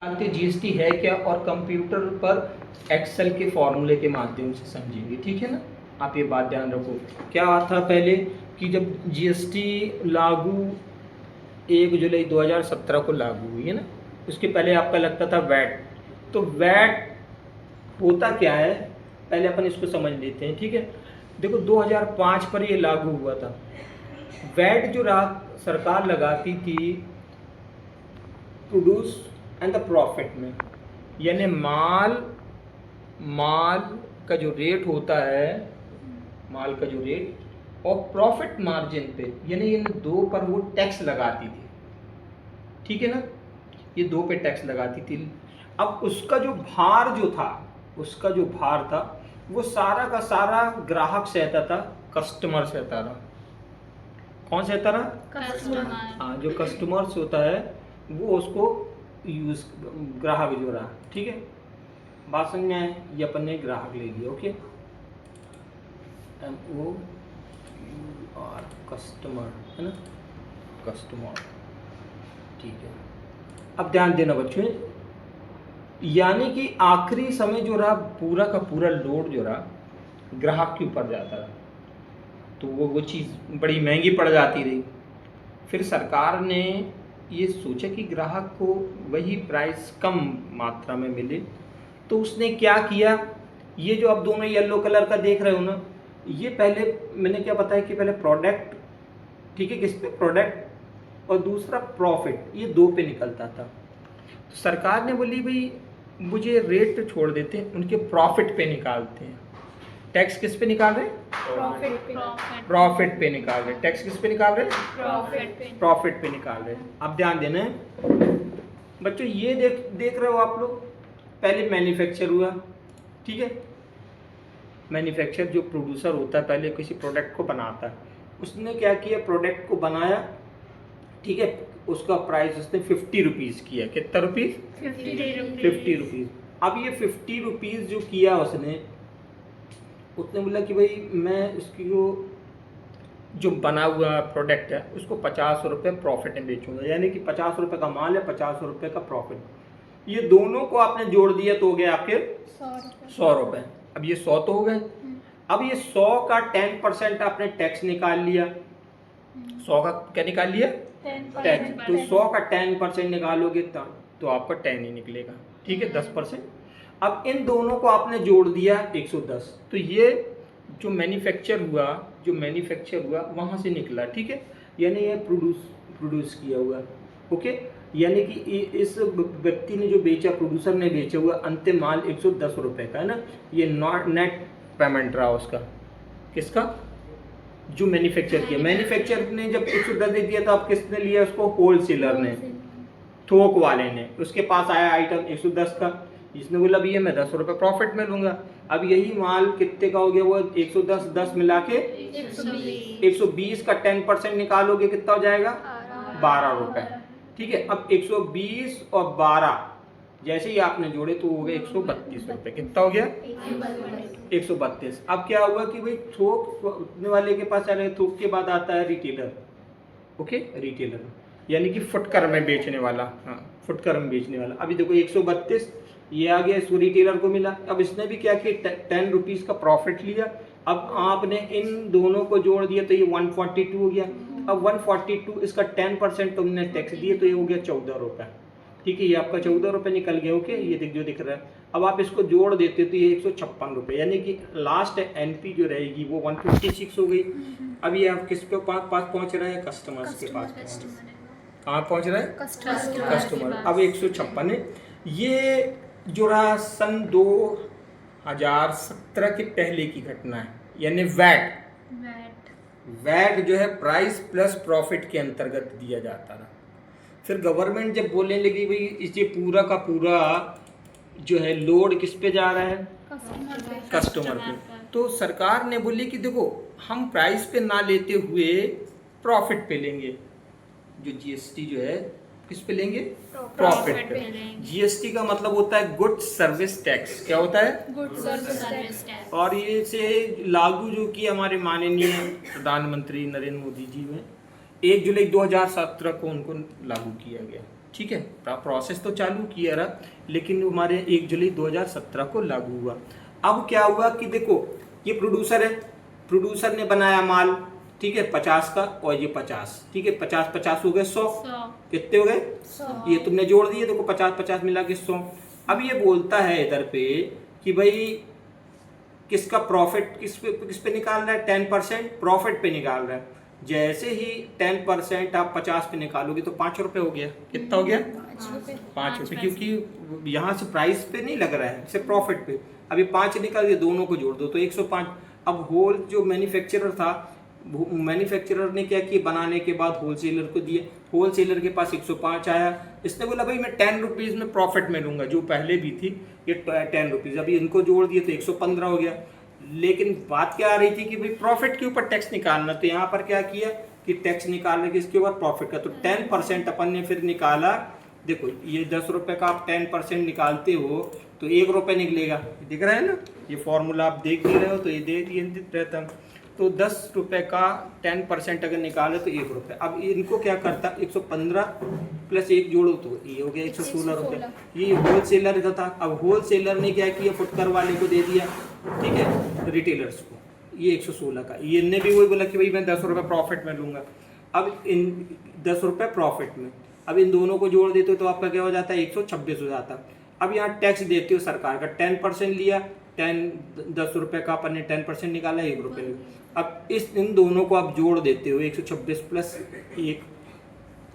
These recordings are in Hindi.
जानते जीएसटी है क्या और कंप्यूटर पर एक्सेल के फॉर्मूले के माध्यम से समझेंगे, ठीक है ना। आप ये बात ध्यान रखो। क्या था पहले कि जब जीएसटी लागू 1 जुलाई 2017 को लागू हुई है ना, उसके पहले आपका लगता था वैट। तो वैट होता क्या है, पहले अपन इसको समझ लेते हैं, ठीक है। देखो 2005 पर ये लागू हुआ था। वैट जो सरकार लगाती थी प्रोड्यूस एंड द प्रॉफिट में, यानी माल का जो रेट होता है, माल का जो रेट और प्रॉफिट मार्जिन पे, यानी इन दो पर वो टैक्स लगाती थी, ठीक है ना। ये दो पे टैक्स लगाती थी। अब उसका जो भार था वो सारा का सारा ग्राहक सहता था, कस्टमर सहता रहा। कौन सहता रहा? कस्टमर। हाँ, जो कस्टमर्स होता है वो उसको यूज, ग्राहक जो रहा, ठीक है। बात समझ में आए? ये अपन ने ग्राहक ले लिया, ओके। MOUR कस्टमर है ना, कस्टमर, ठीक है। अब ध्यान देना बच्चों, यानी कि आखिरी समय जो रहा पूरा का पूरा लोड जो रहा ग्राहक के ऊपर जाता रहा, तो वो चीज़ बड़ी महंगी पड़ जाती रही। फिर सरकार ने ये सोचा कि ग्राहक को वही प्राइस कम मात्रा में मिले, तो उसने क्या किया, ये जो आप दोनों येलो कलर का देख रहे हो ना, ये पहले मैंने क्या बताया कि पहले प्रोडक्ट, ठीक है, किस पे? प्रोडक्ट, और दूसरा प्रॉफिट, ये दो पे निकलता था। तो सरकार ने बोली भाई मुझे रेट तो छोड़ देते हैं, उनके प्रॉफिट पे निकालते हैं। टैक्स किस पे निकाल रहे हैं? प्रॉफिट पे निकाल रहे हैं। टैक्स किस पे निकाल रहे हैं? प्रॉफिट पे निकाल रहे हैं। अब ध्यान देना है बच्चों, ये देख रहे हो आप लोग, पहले मैन्युफैक्चर हुआ, ठीक है। मैन्युफैक्चर जो प्रोड्यूसर होता है पहले किसी प्रोडक्ट को बनाता है, उसने क्या किया, प्रोडक्ट को बनाया, ठीक है, उसका प्राइस उसने 50 रुपीज़ किया। कितना रुपीज़? 50 रुपीज़। अब ये 50 रुपीज़ जो किया उसने बोला कि भाई मैं उसकी जो बना हुआ प्रोडक्ट है उसको 50 रुपये प्रॉफिट में बेचूंगा, यानी कि 50 रुपये का माल है, 50 रुपये का प्रॉफिट। ये दोनों को आपने जोड़ दिया तो हो गया आपके 100 रुपये। अब ये 100 तो हो गए। अब ये 100 का 10% आपने टैक्स निकाल लिया। 100 का क्या निकाल लिया? टैक्स। तो 100 का 10% निकालोगे तो आपका 10 ही निकलेगा, ठीक है, 10%। अब इन दोनों को आपने जोड़ दिया 110, तो ये जो मैन्युफैक्चर हुआ वहाँ से निकला, ठीक है, यानी ये प्रोड्यूस किया हुआ, ओके। यानी कि इस व्यक्ति ने जो बेचा, प्रोड्यूसर ने बेचा हुआ अंतिम माल 110 रुपये का है ना, ये नेट पेमेंट रहा उसका। किसका? जो मैन्युफैक्चर किया। मैन्युफैक्चर ने जब 110 दे दिया तो अब किसने लिया उसको? होलसेलर ने, थोक वाले ने। उसके पास आया आइटम 110 का, इसने बोला भैया मैं 10 रुपये प्रॉफिट में लूँगा। अब यही माल कितने का हो गया? वो 110 10 मिला के 120 का 10% निकालोगे कितना हो जाएगा? 12 रुपये, ठीक है। अब 120 और 12 जैसे ही आपने जोड़े तो हो गए 132 रुपये। कितना हो गया? 132। अब क्या हुआ कि भाई थोक वाले के पास चले, थोक के बाद आता है रिटेलर, ओके, रिटेलर यानी कि फुटकर में बेचने वाला, हाँ, फुटकर में बेचने वाला। अभी देखो 132 ये आ गया, इसको रिटेलर को मिला। अब इसने भी क्या किया, 10 रुपीज़ का प्रॉफिट लिया। अब आपने इन दोनों को जोड़ दिया तो ये 142 हो गया। अब 142 इसका 10% तुमने टैक्स दिए तो ये हो गया 14 रुपये, ठीक है। ये आपका 14 रुपये निकल गया, ओके। ये जो दिख रहा है, अब आप इसको जोड़ देते तो ये 156 रुपये, यानी कि लास्ट एनपी जो रहेगी वो 156 हो गई। अब ये आप किस पे पास पहुंच रहे हैं? कस्टमर्स के पास। कहाँ पहुंच रहे हैं? कस्टमर। अब 156 है। ये जो रहा सन 2017 के पहले की घटना है, यानी वैट जो है प्राइस प्लस प्रॉफिट के अंतर्गत दिया जाता रहा। फिर गवर्नमेंट जब बोलने लगी भाई इसे पूरा का पूरा जो है लोड किस पे जा रहा है? कस्टमर पे। तो सरकार ने बोली कि देखो हम प्राइस पे ना लेते हुए प्रॉफिट पे लेंगे। जो जीएसटी जो है किस पे लेंगे? प्रॉफिट पे। जीएसटी का मतलब होता है गुड सर्विस टैक्स। क्या होता है? Good service tax. और ये से लागू जो किया हमारे माननीय प्रधानमंत्री नरेंद्र मोदी जी ने 1 जुलाई 2017 को उनको लागू किया गया, ठीक है, प्रोसेस तो चालू किया रहा, लेकिन हमारे 1 जुलाई 2017 को लागू हुआ। अब क्या हुआ कि देखो ये प्रोड्यूसर है, प्रोड्यूसर ने बनाया माल, ठीक है 50 का, और ये 50, ठीक है 50 हो गए 100, कितने हो गए 100। ये तुमने जोड़ दिए, देखो 50 मिला के 100। अब ये बोलता है इधर पे कि भाई किसका प्रॉफिट किस पे निकाल रहा है, 10% प्रॉफिट पे निकाल रहा है। जैसे ही 10% आप 50 पे निकालोगे तो 5 रुपये हो गया, कितना हो गया 5 रुपये, क्योंकि यहाँ से प्राइस पे नहीं लग रहा है, सिर्फ प्रॉफिट पे। अभी 5 निकाल दिए, दोनों को जोड़ दो तो 105। अब होल जो मैन्युफैक्चरर था, मैन्युफैक्चरर ने क्या किया, बनाने के बाद होलसेलर को दिया, होलसेलर के पास 105 आया, इसने बोला भाई मैं 10 रुपीज़ में प्रॉफिट में लूँगा, जो पहले भी थी ये 10 रुपीज़। अभी इनको जोड़ दिए तो 115 हो गया। लेकिन बात क्या आ रही थी कि भाई प्रॉफिट के ऊपर टैक्स निकालना, तो यहाँ पर क्या किया कि टैक्स निकालने के इसके ऊपर प्रॉफिट का, तो 10% अपन ने फिर निकाला। देखो ये 10 रुपये का आप 10% निकालते हो तो 1 रुपये निकलेगा, दिख रहा है ना, ये फॉर्मूला आप देख ही रहे हो, तो ये देख रहता। तो 10 रुपये का 10% अगर निकाले तो 1 रुपये। अब इनको क्या करता, 115 प्लस 1 जोड़ो तो ये हो गया 116 रुपये। ये होलसेलर का था। अब होलसेलर ने क्या किया, फुटकर वाले को दे दिया, ठीक है रिटेलर्स को, ये 116 का। ये ने भी वही बोला कि भाई मैं 10 रुपये प्रॉफिट में लूँगा। अब इन 10 रुपये प्रॉफिट में, अब इन दोनों को जोड़ देते हो तो आपका क्या हो जाता है, 126 हो जाता। अब यहाँ टैक्स देते हो सरकार का, 10% लिया, 10 रुपये का अपन ने 10% निकाला, 1 रुपये लिया। अब इन दोनों को आप जोड़ देते हो, 126 प्लस 1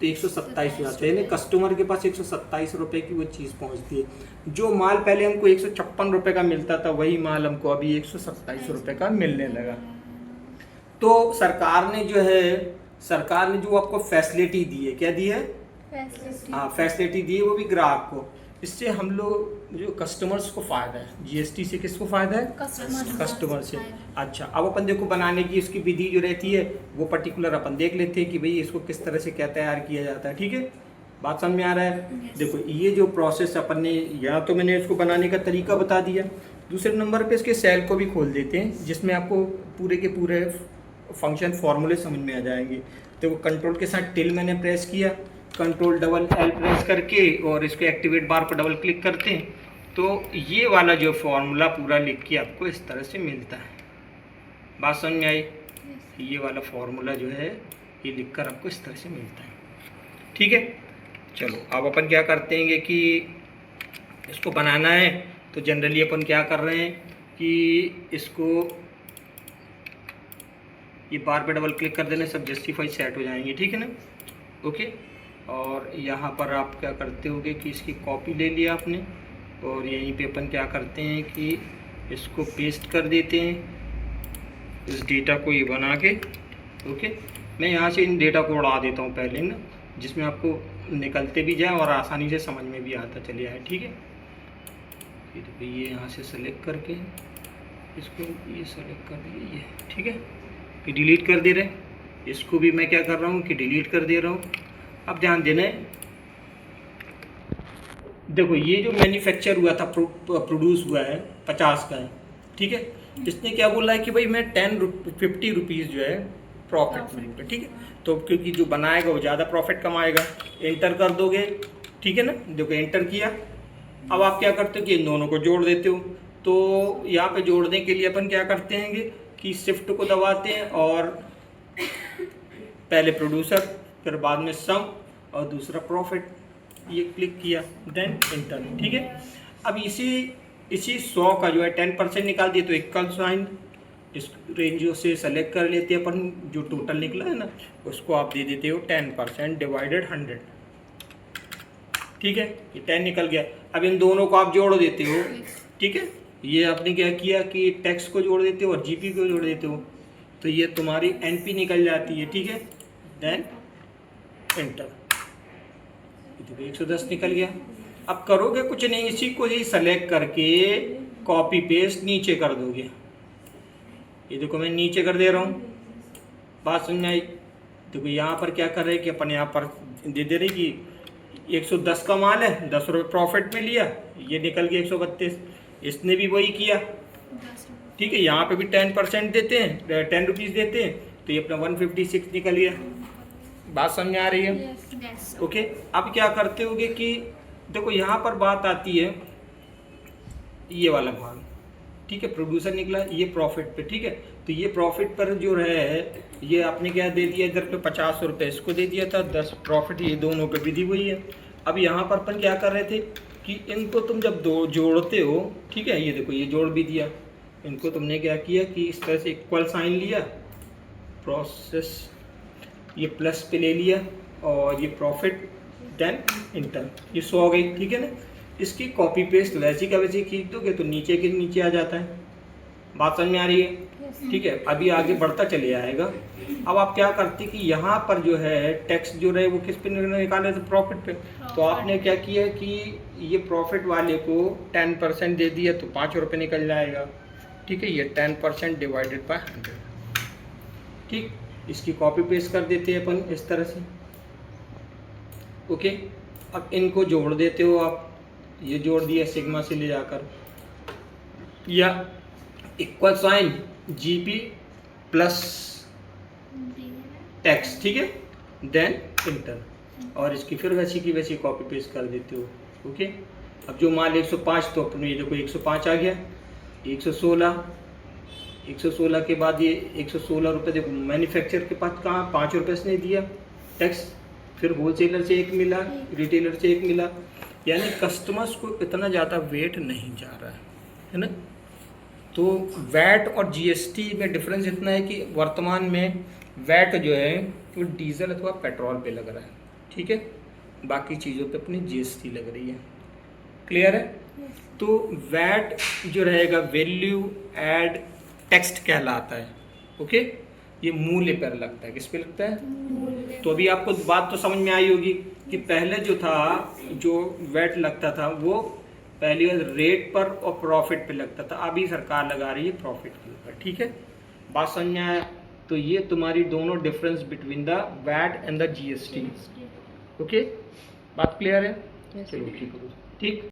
तो 127 हो जाता है, यानी कस्टमर के पास 127 रुपये की वो चीज़ पहुंचती है। जो माल पहले हमको 156 रुपये का मिलता था, वही माल हमको अभी 127 रुपये का मिलने लगा। तो सरकार ने जो आपको फैसिलिटी दी है, क्या दी है, हाँ फैसिलिटी दी है, वो भी ग्राहक को। इससे हम लोग जो कस्टमर्स को फ़ायदा है, जीएसटी से किसको फ़ायदा है, कस्टमर से। अच्छा अब अपन देखो बनाने की इसकी विधि जो रहती है वो पर्टिकुलर अपन देख लेते हैं कि भाई इसको किस तरह से क्या तैयार किया जाता है, ठीक है, बात समझ में आ रहा है। देखो ये जो प्रोसेस अपन ने, यहाँ तो मैंने इसको बनाने का तरीका बता दिया। दूसरे नंबर पे इसके सेल को भी खोल देते हैं, जिसमें आपको पूरे के पूरे फंक्शन फार्मूले समझ में आ जाएंगे। तो कंट्रोल के साथ टिल मैंने प्रेस किया, कंट्रोल डबल एल प्रेस करके और इसको एक्टिवेट बार पर डबल क्लिक करते हैं तो ये वाला जो फॉर्मूला पूरा लिख के आपको इस तरह से मिलता है। बात समझ में आई, ये वाला फॉर्मूला जो है ये लिखकर आपको इस तरह से मिलता है, ठीक है। चलो अब अपन क्या करते हैं कि इसको बनाना है, तो जनरली अपन क्या कर रहे हैं कि इसको ये बार पे डबल क्लिक कर देने, सब जस्टिफाई सेट हो जाएंगे, ठीक है ना, ओके। और यहाँ पर आप क्या करते होगे कि इसकी कॉपी ले लिया आपने, और यहीं पे अपन क्या करते हैं कि इसको पेस्ट कर देते हैं, इस डेटा को ये बना के, ओके। मैं यहाँ से इन डेटा को उड़ा देता हूँ पहले ना, जिसमें आपको निकलते भी जाए और आसानी से समझ में भी आता चले आए, ठीक है। तो ये यहाँ से सेलेक्ट करके इसको ये सेलेक्ट कर दिए, ये ठीक है, कि डिलीट कर दे रहे। इसको भी मैं क्या कर रहा हूँ कि डिलीट कर दे रहा हूँ। अब ध्यान देना है, देखो ये जो मैन्युफैक्चर हुआ था, प्रोड्यूस हुआ है 50 का है, ठीक है। इसने क्या बोला है कि भाई मैं 50 रुपीज़ जो है प्रॉफिट मिलेगा, ठीक है। तो क्योंकि जो बनाएगा वो ज़्यादा प्रॉफिट कमाएगा, एंटर कर दोगे, ठीक है ना। देखो एंटर किया, अब आप क्या करते हो कि इन दोनों को जोड़ देते हो। तो यहाँ पे जोड़ने के लिए अपन क्या करते हैं कि शिफ्ट को दबाते हैं और पहले प्रोड्यूसर, फिर बाद में सम और दूसरा प्रॉफिट, ये क्लिक किया, देन एंटर, ठीक है। अब इसी 100 का जो है 10% निकाल दिए तो इक्वल साइन इस रेंज से सेलेक्ट कर लेते हैं अपन, जो टोटल निकला है ना उसको आप दे देते हो 10% डिवाइडेड 100, ठीक है, ये 10 निकल गया। अब इन दोनों को आप जोड़ देते हो, ठीक है। ये आपने क्या किया कि टैक्स को जोड़ देते हो और जीपी को जोड़ देते हो, तो ये तुम्हारी एनपी निकल जाती है, ठीक है, देन एंटर, 110 निकल गया। अब करोगे कुछ नहीं, इसी को ही सेलेक्ट करके कॉपी पेस्ट नीचे कर दोगे। ये देखो मैं नीचे कर दे रहा हूँ, बात समझ आई। देखो यहाँ पर क्या कर रहे हैं कि अपन यहाँ पर दे रहे कि 110 का माल है, 10 रुपये प्रॉफिट में लिया, ये निकल गया 132। इसने भी वही किया, ठीक है। यहाँ पे भी 10% देते हैं, 10 रुपीज़ देते हैं, तो ये अपना 156 निकल गया। बात समझ आ रही है, Yes. ओके, अब क्या करते होगे कि देखो यहाँ पर बात आती है ये वाला भाग, ठीक है, प्रोड्यूसर निकला ये प्रॉफिट पे, ठीक है, तो ये प्रॉफिट पर जो है ये आपने क्या दे दिया इधर पे 50 रुपये इसको दे दिया था, 10 प्रॉफिट ये दोनों पे भी दी हुई है। अब यहाँ पर अपन क्या कर रहे थे कि इनको तुम जब दो जोड़ते हो, ठीक है, ये देखो ये जोड़ भी दिया, इनको तुमने क्या किया कि इस तरह से इक्वल साइन लिया, प्रोसेस ये प्लस पे ले लिया और ये प्रॉफिट देन इंटर, ये 100 हो गई, ठीक है ना। इसकी कॉपी पेस्ट वैसी का वैसी खींच दोगे तो नीचे के नीचे आ जाता है। बात समझ में आ रही है? ठीक है, अभी आगे बढ़ता चले आएगा। अब आप क्या करते कि यहाँ पर जो है टैक्स जो रहे वो किस पे निकाले थे, प्रॉफिट पे। तो आपने क्या किया कि ये प्रॉफिट वाले को 10% दे दिया तो 5 रुपये निकल जाएगा, ठीक है, ये 10% डिवाइडेड बाय 100, ठीक। इसकी कॉपी पेस्ट कर देते हैं अपन इस तरह से, ओके। अब इनको जोड़ देते हो आप, ये जोड़ दिया सिग्मा से ले जाकर, या equal sign GP plus tax, ठीक है, देन इंटर, और इसकी फिर वैसी की वैसी कॉपी पेस्ट कर देते हो, ओके। अब जो माल 105 तो अपने ये देखो 105 आ गया, 116 के बाद ये 116 रुपये देखो मैन्युफैक्चर के पास कहाँ 5 रुपये से नहीं दिया टैक्स, फिर होलसेलर से एक मिला, रिटेलर से एक मिला, यानी कस्टमर्स को इतना ज़्यादा वेट नहीं जा रहा है ना। तो वैट और जीएसटी में डिफरेंस इतना है कि वर्तमान में वैट जो है वो डीजल अथवा पेट्रोल पे लग रहा है, ठीक है, बाकी चीज़ों पे अपनी जीएसटी लग रही है, क्लियर है। तो वैट जो रहेगा वैल्यू एड टैक्स कहलाता है, ओके, ये मूल्य पर लगता है, किस पे लगता है। तो अभी आपको बात तो समझ में आई होगी कि पहले जो था जो वैट लगता था वो पहली बार रेट पर और प्रॉफिट पे लगता था, अभी सरकार लगा रही है प्रॉफिट के ऊपर, ठीक है, बात समझ में आया। तो ये तुम्हारी दोनों difference between the VAT and the GST, okay, बात क्लियर है। चलो ठीक है, ठीक।